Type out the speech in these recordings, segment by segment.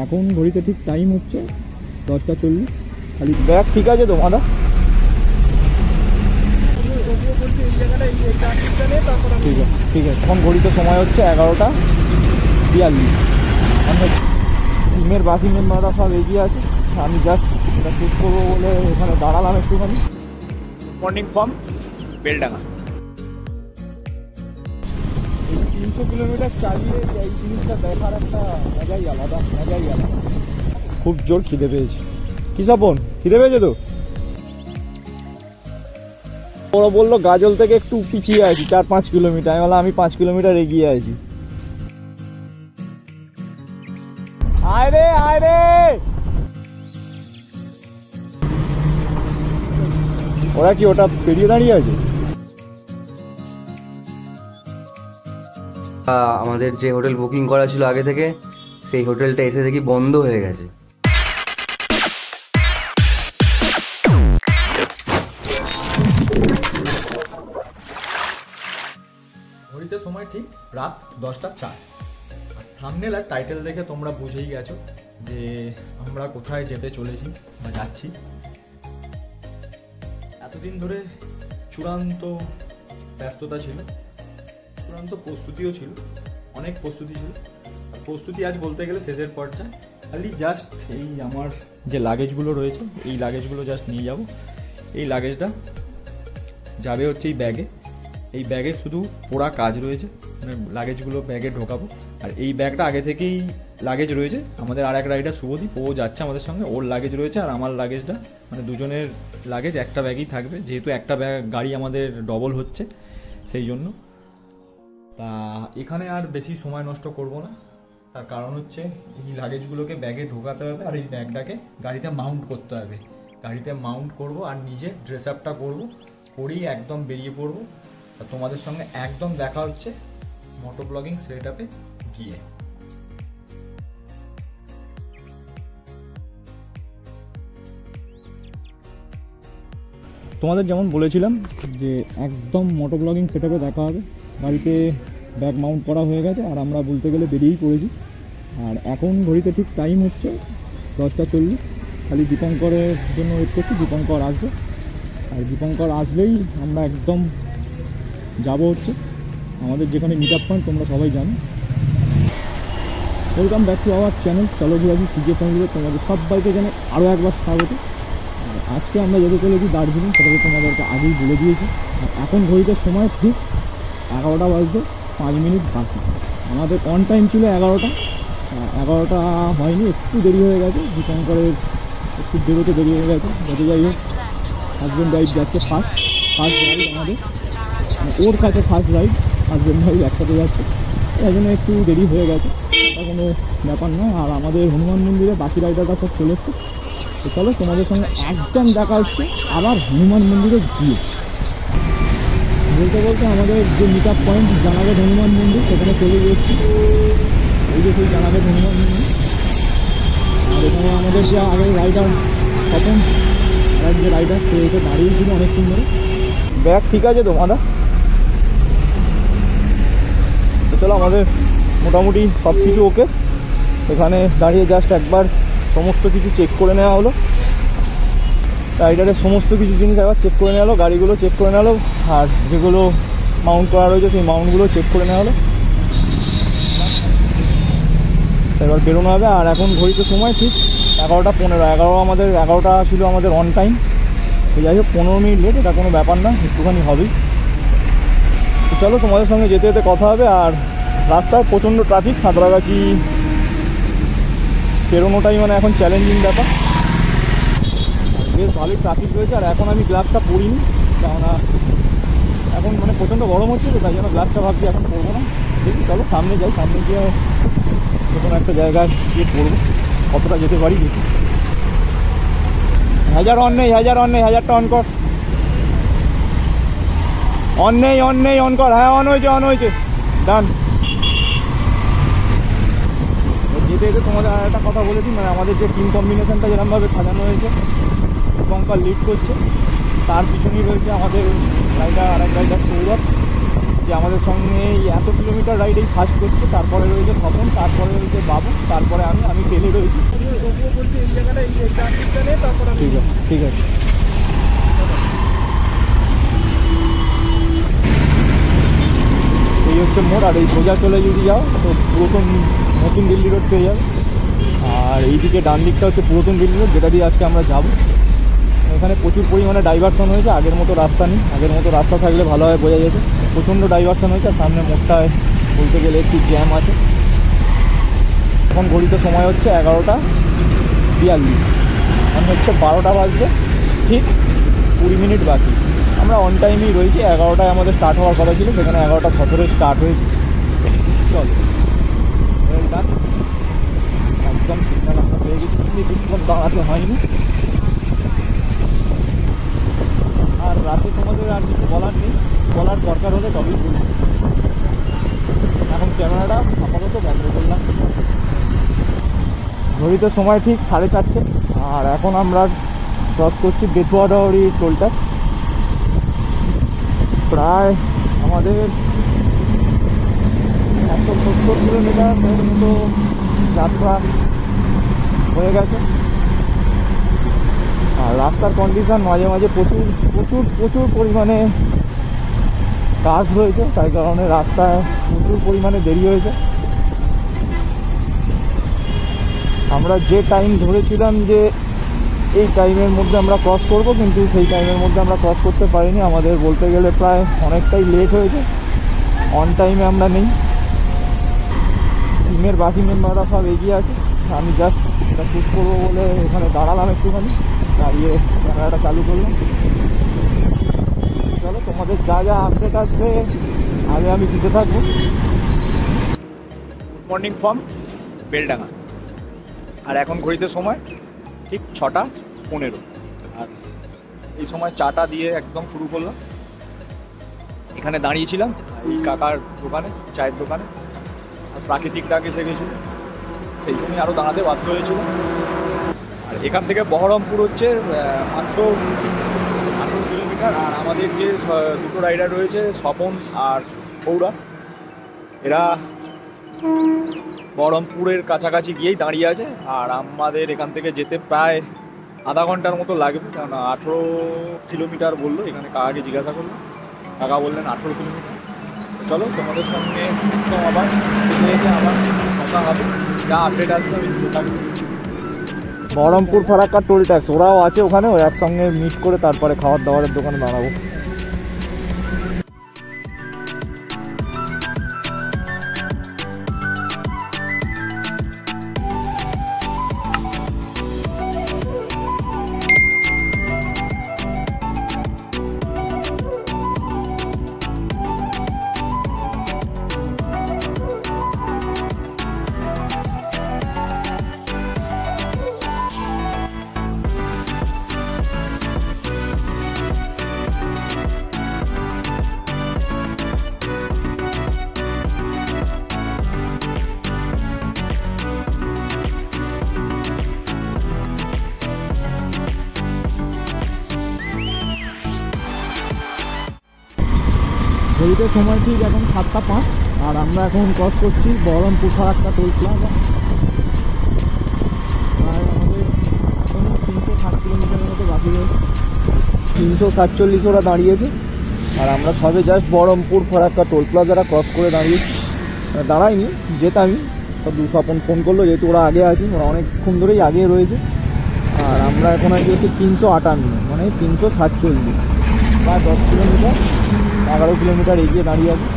এখন ঘড়িতে ঠিক টাইম হচ্ছে 10:40। খালি ব্যাগ ঠিক আছে তো মাদা? ঠিক আছে ঠিক আছে। এখন ঘড়িতে সময় হচ্ছে 11:42। আমরা টিমের বাকি মেম্বাররা সব এগিয়ে আছে, আমি জাস্ট এটা শেষ করবো বলে এখানে দাঁড়ালাম একটুখানি। মর্নিং ফর্ম বেলডাঙ্গা 300 কিলোমিটার চালিয়ে এই জিনিসটা দেখার একটা মজাই আলাদা। খুব জোর খিদে পেয়েছে। কি সাপন খিদে পেয়েছে তো? ওরা বললো গাজল থেকে একটু পিছিয়ে আছি 4-5 কিলোমিটার। আমি বললাম আমি 5 কিলোমিটার এগিয়ে আছি। আয় রে ওরা কি ওটা পেরিয়ে দাঁড়িয়ে আছে? আমাদের যে হোটেল বুকিং করা ছিল আগে থেকে, সেই হোটেলটা এসে দেখি বন্ধ হয়ে গেছে। ঘড়িতে সময় ঠিক রাত 10:04। থাম্বনেল আর টাইটেল দেখে তোমরা বুঝেই গেছো যে আমরা কোথায় যেতে চলেছি বা যাচ্ছি। এতদিন ধরে চূড়ান্ত ব্যস্ততা ছিল, চূড়ান্ত প্রস্তুতিও ছিল, অনেক প্রস্তুতি ছিল। প্রস্তুতি আজ বলতে গেলে শেষের পর্যায়ে। খালি জাস্ট এই আমার যে লাগেজগুলো রয়েছে এই লাগেজগুলো জাস্ট নিয়ে যাব। এই লাগেজটা যাবে হচ্ছে এই ব্যাগে শুধু পোড়া কাজ রয়েছে, মানে লাগেজগুলো ব্যাগে ঢোকাবো। আর এই ব্যাগটা আগে থেকেই লাগেজ রয়েছে আমাদের আর এক রাইডার শুভদীপ, ও যাচ্ছে আমাদের সঙ্গে, ওর লাগেজ রয়েছে। আর আমার লাগেজটা মানে দুজনের লাগেজ একটা ব্যাগই থাকবে, যেহেতু একটা ব্যাগ গাড়ি আমাদের ডবল হচ্ছে সেই জন্য। তা এখানে আর বেশি সময় নষ্ট করব না, তার কারণ হচ্ছে এই লাগেজগুলোকে ব্যাগে ঢোকাতে হবে আর এই ব্যাগটাকে গাড়িতে মাউন্ট করতে হবে। গাড়িতে মাউন্ট করব আর নিজে ড্রেস আপটা করবো, করেই একদম বেরিয়ে পড়বো। আর তোমাদের সঙ্গে একদম দেখা হচ্ছে মোটো ব্লগিং সেট আপে গিয়ে। তোমাদের যেমন বলেছিলাম যে একদম মোটো ব্লগিং সেট আপে দেখা হবে। গাড়িতে ব্যাগ মাউন্ট করা হয়ে গেছে আর আমরা বলতে গেলে বেরিয়েই পড়েছি। আর এখন ঘড়িতে ঠিক টাইম হচ্ছে 10:40। খালি দীপঙ্করের জন্য ওয়েট করছি, দীপঙ্কর আসবে। আর দীপঙ্কর আসলেই আমরা একদম যাব হচ্ছে আমাদের যেখানে মিট আপ পয়েন্ট তোমরা সবাই জানো। Welcome back to our channel চলো ঘুরাবি সিজে ফ্যামিলিতে তোমাদের সবাইকে জানে আরও একবার স্বাগত। আজকে আমরা যেতে চলেছি দার্জিলিং, সেটাকে তোমাদেরকে আগেই বলে দিয়েছি। আর এখন ঘড়িতে সময় ঠিক 11টা বাজতে 5 মিনিট বাকি। আমাদের অন টাইম ছিল 11টা হয়নি, একটু দেরি হয়ে গেছে। দীপঙ্করের একটু বেরোতে দেরি হয়ে গেছে। যাতে যাই হোক হাজব্যান্ড ওয়াইফ যাচ্ছে ফার্স্ট রাইড আমাদের, ওর কাছে ফার্স্ট রাইড, হাজব্যান্ড ওয়াইফ একসাথে যাচ্ছে, এই জন্য একটু দেরি হয়ে গেছে। এটা কোনো ব্যাপার নয়। আর আমাদের হনুমান মন্দিরে বাকি রাইডারটা সব চলে এসছে। তো চলো তোমাদের সঙ্গে একদম দেখা হচ্ছে আবার হনুমান মন্দিরে গিয়ে। বলতে বলতে আমাদের যে মিট আপ পয়েন্ট জানাগেট হনুমান মন্দির সেখানে চলে গিয়েছি। এই যে সেই জানাগেট হনুমান মন্দির। আর এখানে আমাদের যে আগের রাইডার স্বপন যে রাইডার সে এসে দাঁড়িয়েছিল অনেকক্ষণ ধরে। ব্যাগ ঠিক আছে তো মাদা? তো চলো আমাদের মোটামুটি সব কিছু ওকে। এখানে দাঁড়িয়ে জাস্ট একবার সমস্ত কিছু চেক করে নেওয়া হলো, রাইডারের সমস্ত কিছু জিনিস একবার চেক করে নেওয়া হলো, গাড়িগুলো চেক করে নেওয়া হলো, আর যেগুলো মাউন্ট করা রয়েছে সেই মাউন্টগুলো চেক করে নেওয়া হলো। এবার বেরোনো হবে। আর এখন ঘড়িতে সময় ঠিক 11:15। আমাদের 11টা ছিল আমাদের অন টাইম। যাই হোক 15 মিনিট লেট, এটা কোনো ব্যাপার না, একটুখানি হবেই। তো চলো তোমাদের সঙ্গে যেতে যেতে কথা হবে। আর রাস্তায় প্রচণ্ড ট্রাফিক, সাঁতরাগাছি বেরোনোটাই মানে এখন চ্যালেঞ্জিং ব্যাপার। বেশ ভালোই ট্রাফিক রয়েছে। আর এখন আমি গ্লাভসটা পরিনি, কেননা এখন মানে প্রচণ্ড গরম হচ্ছে, তো তাই জন্য গ্লাভসটা ভাবছি এখন পরবো না। দেখি চলো সামনে যাই, সামনে গিয়ে যে কোনো একটা জায়গায় গিয়ে পড়বো, কতটা যেতে পারি দেখি। হাজার অন নেই, হাজারটা অন কর, অন নেই অন কর। হ্যাঁ অন হয়েছে ডান। যেতে যেতে তোমাদের আর একটা কথা বলেছি, মানে আমাদের যে টিম কম্বিনেশনটা যেরকমভাবে সাজানো হয়েছে, দীপঙ্কর লিড করছে, তার পিছনেই রয়েছে আমাদের রাইডার, আরেক রাইডার সৌরভ। যে আমাদের সঙ্গে এই এত কিলোমিটার রাইড এই ফার্স্ট করছে, তারপরে রয়েছে স্বপন, তারপরে রয়েছে বাবু, তারপরে আমি টেলে রয়েছি। ঠিক আছে, ঠিক আছে। এই হচ্ছে মোড়, আর এই সোজা চলে যদি যাও তো পুরাতন নতুন দিল্লি রোড পেয়ে যাবে। আর এইদিকে ডান দিকটা হচ্ছে পুরাতন দিল্লি রোড, যেটা দিয়ে আজকে আমরা যাবো। এখানে প্রচুর পরিমাণে ডাইভারশন হয়েছে, আগের মতো রাস্তা নেই। আগের মতো রাস্তা থাকলে ভালোভাবে বোঝা যেত। প্রচণ্ড ডাইভারশন হয়েছে, আর সামনে মোড়টায় বলতে গেলে একটু জ্যাম আছে। এখন ঘড়িতে সময় হচ্ছে 11:42, মানে হচ্ছে 12টা বাজছে, ঠিক 20 মিনিট বাকি। আমরা অন টাইমেই রয়েছি। 11টায় আমাদের স্টার্ট হওয়ার কথা ছিল, সেখানে 11:17 স্টার্ট হয়েছে। চলো একদম সিগন্যাল আমরা পেয়ে গেছি, বেশিক্ষণ দাঁড়াতে হয়নি। আর রাতে তোমাদের আর কিছু বলার নেই, বলার দরকার হলে তবেই বলবো। এখন ক্যামেরাটা আপাতত বন্ধ করলাম। ঘড়িতে সময় ঠিক 4:30, আর এখন আমরা ক্রস করছি বেথুয়াডাউরি টোলটা। প্রায় আমাদের 170 কিলোমিটারের মতো যাত্রা হয়ে গেছে। আর রাস্তার কন্ডিশন মাঝে মাঝে প্রচুর প্রচুর প্রচুর পরিমাণে কাজ রয়েছে, তাই কারণে রাস্তায় প্রচুর পরিমাণে দেরি হয়েছে। আমরা যে টাইম ধরেছিলাম যে এই টাইমের মধ্যে আমরা ক্রস করব, কিন্তু সেই টাইমের মধ্যে আমরা ক্রস করতে পারিনি। আমাদের বলতে গেলে প্রায় অনেকটাই লেট হয়েছে, অন টাইমে আমরা নেই। টিমের বাকি মেম্বাররা সব এগিয়ে আছে। আমি জাস্ট এটা শ্যুট করবো বলে এখানে দাঁড়ালাম, একটুখানি দাঁড়িয়ে ক্যামেরাটা চালু করলাম। চলো তোমাদের যা যা আপডেট আসবে আগে আমি দিতে থাকবো। Good morning from Beldanga. আর এখন ঘড়িতে সময় ঠিক 6:15। আর এই সময় চাটা দিয়ে একদম শুরু করলাম। এখানে দাঁড়িয়েছিলাম এই কাকার দোকানে, চায়ের দোকানে। আর প্রাকৃতিক ডাক এসে গেছিল, সেই জন্যই আরও দাঁড়াতে বাধ্য হয়েছিল। আর এখান থেকে বহরমপুর হচ্ছে মাত্র 18 কিলোমিটার। আর আমাদের যে দুটো রাইডার রয়েছে, স্বপন আর সৌরা, এরা বহরমপুরের কাছাকাছি গিয়েই দাঁড়িয়ে আছে। আর আমাদের এখান থেকে যেতে প্রায় আধা ঘন্টার মতো লাগবে, কারণ 18 কিলোমিটার বললো। এখানে কাকাকে জিজ্ঞাসা করলো, কাকা বললেন 18 কিলোমিটার। চলো তোমাদের সঙ্গে একদম আবার কথা হবে, যা আপডেট আসবে আমি দিতে থাকবো। বহরমপুর ফারাক্কা টোল ট্যাক্স ওরাও আছে ওখানে, একসঙ্গে মিট করে তারপরে খাবার দাবারের দোকানে দাঁড়াবো। ঘড়িতে সময় ঠিক এখন 7:05। আর আমরা এখন ক্রস করছি বহরমপুর ফারাক্কা টোল প্লাজা। আর আমাদের এখনও 360 কিলোমিটারের মতো বাকি রয়েছে। 347 ওরা দাঁড়িয়েছে। আর আমরা সবে জাস্ট বহরমপুর ফারাক্কা টোল প্লাজাটা ক্রস করে দাঁড়িয়েছি। দাঁড়াইনি, যেতামই সব স্বপন ফোন করলো, যেহেতু ওরা আগে আছে, ওরা অনেকক্ষণ ধরেই আগে রয়েছে। আর আমরা এখন আগে হচ্ছে 358, মানে 347, প্রায় 10 কিলোমিটার 11 কিলোমিটার এগিয়ে দাঁড়িয়ে আছে।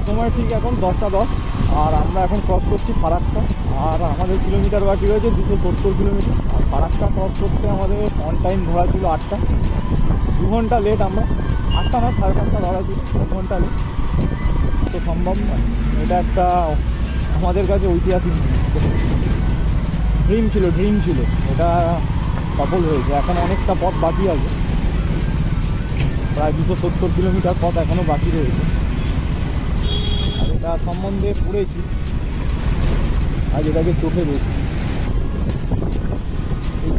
সময় ঠিক এখন 10:10। আর আমরা এখন ক্রস করছি ফারাক্কা। আর আমাদের কিলোমিটার বাকি রয়েছে 270 কিলোমিটার। আর ফারাক্কা ক্রস করতে আমাদের অন টাইম ধরা ছিল 8টা, 2 ঘন্টা লেট। আমরা 8টা না 5:30 ধরা ছিল, 2 ঘন্টা লেট। তো সম্ভব নয়, এটা একটা আমাদের কাছে ঐতিহাসিক ড্রিম ছিল, এটা সফল হয়েছে। এখন অনেকটা পথ বাকি আছে, প্রায় 270 কিলোমিটার পথ এখনও বাকি রয়েছে। আর এটা সম্বন্ধে পড়েছি, আজ এটাকে চোখে দেখছি।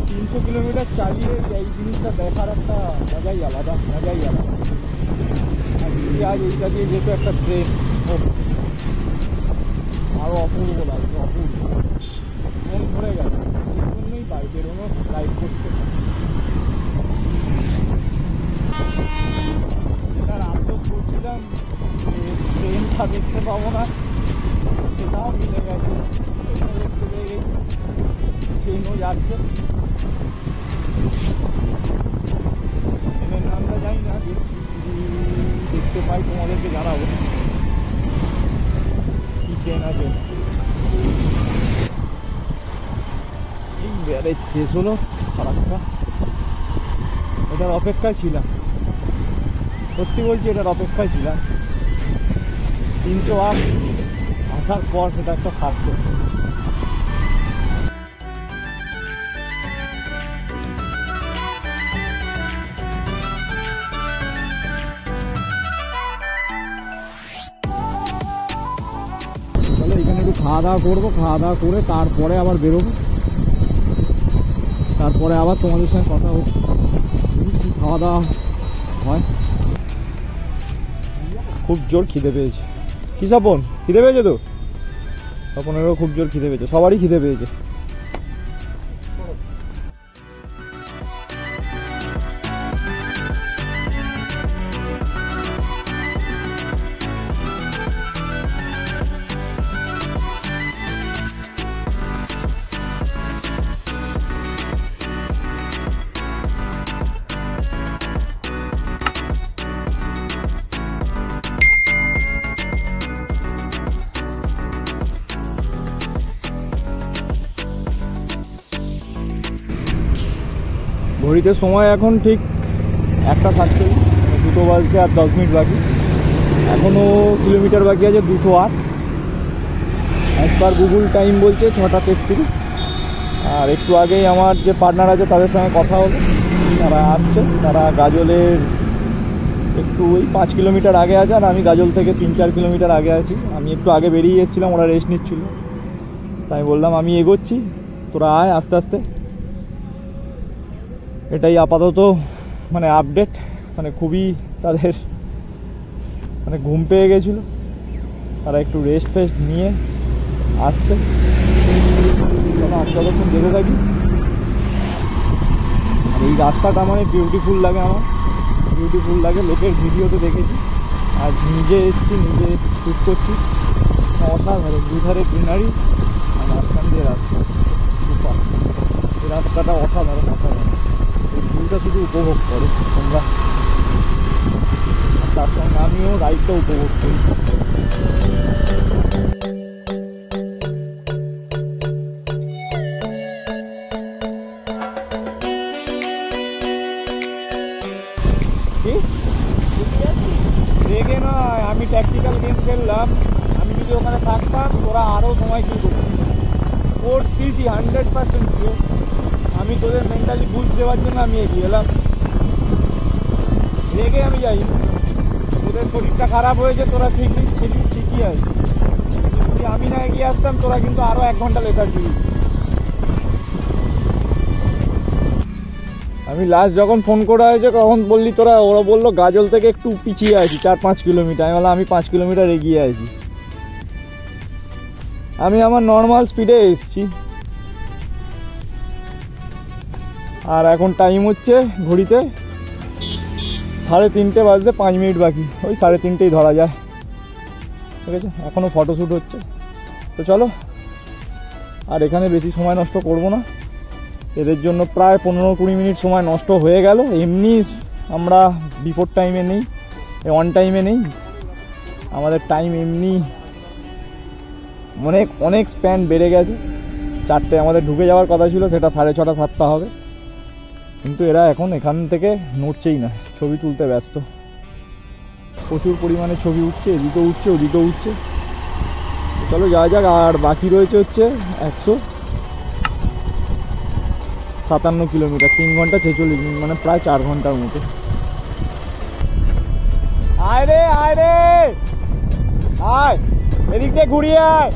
300 কিলোমিটার চালিয়ে এই জিনিসটা দেখার একটা মজাই আলাদা। আর যদি আজ এইটা দিয়ে যেত একটা ট্রেন, আরও অপূর্ব লাগবে, অপূর্ব। মন ভরে গেল, এই জন্যই বাইকের কোনো লাইভ করতে। যেটার আফসোস করছিলাম যে ট্রেনটা দেখতে পাবো না, সেটাও মিলে গেছে। ট্রেনও যাচ্ছে, ট্রেনের নামটা জানি না, দেখতে পাই তোমাদেরকে জানাবো কি ট্রেন আছে। এই ব্যারেজ শেষ হলো, খারাপটা এটার অপেক্ষায় ছিলাম, সত্যি বলছি এটার অপেক্ষায় ছিলাম। 308 আসার পর সেটা একটা সাকসেস। চলো এখানে একটু খাওয়া দাওয়া করবো, খাওয়া দাওয়া করে তারপরে আবার বেরোবো, তারপরে আবার তোমাদের সঙ্গে কথা হচ্ছে কি খাওয়া দাওয়া হয়। খুব জোর খিদে পেয়েছে। কি স্বপন, খিদে পেয়েছে তো? স্বপনেরও খুব জোর খিদে পেয়েছে, সবারই খিদে পেয়েছে। ঘড়িতে সময় এখন ঠিক 1:47, 2 বাজতে আর 10 মিনিট বাকি। এখনও কিলোমিটার বাকি আছে 208। অ্যাজ পার গুগল টাইম বলছে 6:33। আর একটু আগেই আমার যে পার্টনার আছে তাদের সঙ্গে কথা হলো, তারা আসছে, তারা গাজলের একটু ওই 5 কিলোমিটার আগে আছে, আর আমি গাজল থেকে 3-4 কিলোমিটার আগে আছি। আমি একটু আগে বেরিয়ে এসেছিলাম, ওরা রেস্ট নিচ্ছিল, তাই বললাম আমি এগোচ্ছি, তোরা আয় আস্তে আস্তে। এটাই আপাতত মানে আপডেট। মানে খুবই তাদের মানে ঘুম পেয়ে গেছিলো, তারা একটু রেস্ট নিয়ে আসছে। আমি যতক্ষণ যেতে থাকি। আর এই রাস্তাটা মানে বিউটিফুল লাগে, আমার বিউটিফুল লাগে। লোকের ভিডিওতে দেখেছি, আর নিজে এসেছি, নিজে শ্যুট করছি। অসাধারণ, দুধারে গ্রিনারি আর মাঝখান দিয়ে রাস্তা, এই রাস্তাটা অসাধারণ। এই ভিউটা শুধু উপভোগ করো তোমরা, তার সঙ্গে আমিও রাইডটা উপভোগ করি। রেগে নয়, আমি ট্যাকটিক্যাল গেম খেললাম। আমি যদি ওখানে থাকতাম তোরা আরও সময় কী করছিস, করছিস 100% শিওর। আমি তোদের মেন্টালি বুঝ দেওয়ার জন্য আমি এগিয়ে এলাম, রেগে আমি যাই। তোদের শরীরটা খারাপ হয়েছে, তোরা ঠিকই আছে। যদি আমি না এগিয়ে আসতাম তোরা কিন্তু আরও 1 ঘন্টা লেটার দিবি। আমি লাস্ট যখন ফোন করা হয়েছে তখন বললি তোরা, ওরা বললো গাজল থেকে একটু পিছিয়ে আছি 4-5 কিলোমিটার। আমি বললাম আমি 5 কিলোমিটার এগিয়ে আছি। আমি আমার নর্মাল স্পিডে এসেছি। আর এখন টাইম হচ্ছে ঘড়িতে 3:30 বাজতে 5 মিনিট বাকি, ওই 3:30 ধরা যায়। ঠিক আছে, এখনও ফটোশ্যুট হচ্ছে। তো চলো, আর এখানে বেশি সময় নষ্ট করব না। এদের জন্য প্রায় 15-20 মিনিট সময় নষ্ট হয়ে গেল। এমনি আমরা বিফোর টাইমে নেই, অন টাইমে নেই। আমাদের টাইম এমনি অনেক স্প্যান বেড়ে গেছে। 4টে আমাদের ঢুকে যাওয়ার কথা ছিল, সেটা 6:30-7টা হবে। কিন্তু এরা এখন এখান থেকে নড়ছেই না, ছবি তুলতে ব্যস্ত। প্রচুর পরিমাণে ছবি উঠছে, এদিকেও উঠছে, ওদিকেও উঠছে। চলো যাওয়া যাক। আর বাকি রয়েছে হচ্ছে 157 কিলোমিটার, 3 ঘন্টা 46 মিনিট, মানে প্রায় 4 ঘন্টার মতো। আয় রে আয় রে আয়, এদিক দিয়ে ঘুরিয়ে আয়।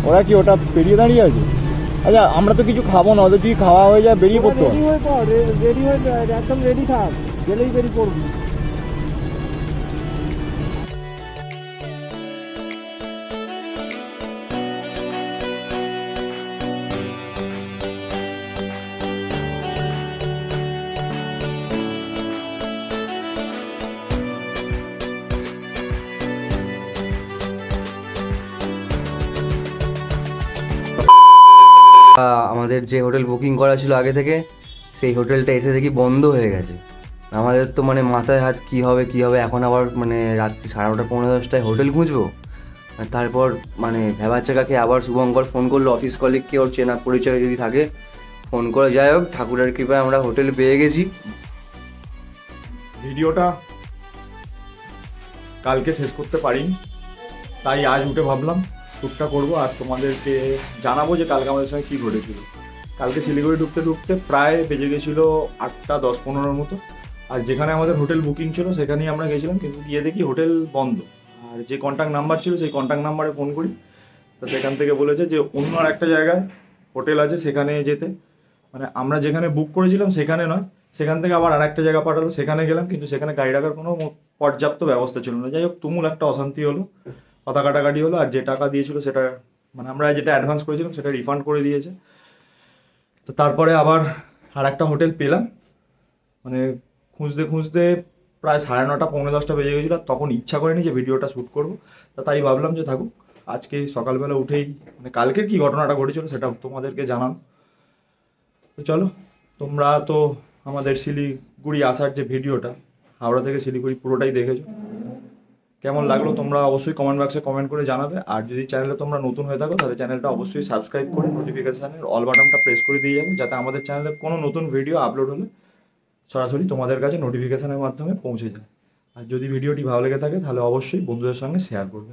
ওরা কি ওটা পেরিয়ে দাঁড়িয়ে আছে? আচ্ছা আমরা তো কিছু খাবো না, ওদের যদি খাওয়া হয়ে যায় বেরিয়ে পড়তে হবে। রেডি হয়ে একদম রেডি থাক, গেলেই বেরিয়ে পড়বি। আমাদের যে হোটেল বুকিং করা ছিল আগে থেকে, সেই হোটেলটা এসে দেখি বন্ধ হয়ে গেছে। আমাদের তো মানে মাথায় হাত কী হবে কী হবে, এখন আবার মানে রাত্রি 9:30 পৌনে 10টায় হোটেল খুঁজবো। আর তারপর মানে ভেবাচ্চা কাকে আবার শুভঙ্কর ফোন করলো, অফিস কলিগকে, ওর চেনা পরিচয় যদি থাকে ফোন করে। যাই হোক, ঠাকুরের কৃপায় আমরা হোটেল পেয়ে গেছি। ভিডিওটা কালকে শেষ করতে পারিনি, তাই আজ উঠে ভাবলাম শ্যুটটা করবো আর তোমাদেরকে জানাবো যে কালকে আমাদের সঙ্গে কী ঘটেছিল। কালকে শিলিগুড়ি ঢুকতে ঢুকতে প্রায় বেজে গেছিলো 8টা 10-15 মতো। আর যেখানে আমাদের হোটেল বুকিং ছিল সেখানেই আমরা গেছিলাম, কিন্তু গিয়ে দেখি হোটেল বন্ধ। আর যে কন্ট্যাক্ট নাম্বার ছিল সেই কন্ট্যাক্ট নাম্বারে ফোন করি, তো সেখান থেকে বলেছে যে অন্য আর একটা জায়গায় হোটেল আছে সেখানে যেতে। মানে আমরা যেখানে বুক করেছিলাম সেখানে নয়, সেখান থেকে আবার আরেকটা জায়গা পাঠালো, সেখানে গেলাম, কিন্তু সেখানে গাড়ি রাখার কোনো পর্যাপ্ত ব্যবস্থা ছিল না। যাই হোক, তুমুল একটা অশান্তি হলো, কথা কাটাকাটি হলো। আর যে টাকা দিয়েছিল সেটা মানে আমরা যেটা অ্যাডভান্স করেছিলাম সেটা রিফান্ড করে দিয়েছে। তো তারপরে আবার আর একটা হোটেল পেলাম, মানে খুঁজতে খুঁজতে প্রায় 9:30 পৌনে 10টা বেজে গেছিলো। তখন ইচ্ছা করেনি যে ভিডিওটা শ্যুট করবো, তাই ভাবলাম যে থাকুক, আজকে সকালবেলা উঠেই মানে কালকের কী ঘটনাটা ঘটেছিল সেটা তোমাদেরকে জানানো। তো চলো, তোমরা তো আমাদের শিলিগুড়ি আসার যে ভিডিওটা, হাওড়া থেকে শিলিগুড়ি পুরোটাই দেখেছো। কেমন লাগলো তোমরা অবশ্যই কমেন্ট বক্সে কমেন্ট করে জানাবে। আর যদি চ্যানেলে তোমরা নতুন হয়ে থাকো তাহলে চ্যানেলটা অবশ্যই সাবস্ক্রাইব করে নোটিফিকেশানের অল বাটনটা প্রেস করে দিয়ে যাবে, যাতে আমাদের চ্যানেলে কোনো নতুন ভিডিও আপলোড হলে সরাসরি তোমাদের কাছে নোটিফিকেশানের মাধ্যমে পৌঁছে যায়। আর যদি ভিডিওটি ভালো লেগে থাকে তাহলে অবশ্যই বন্ধুদের সঙ্গে শেয়ার করবে।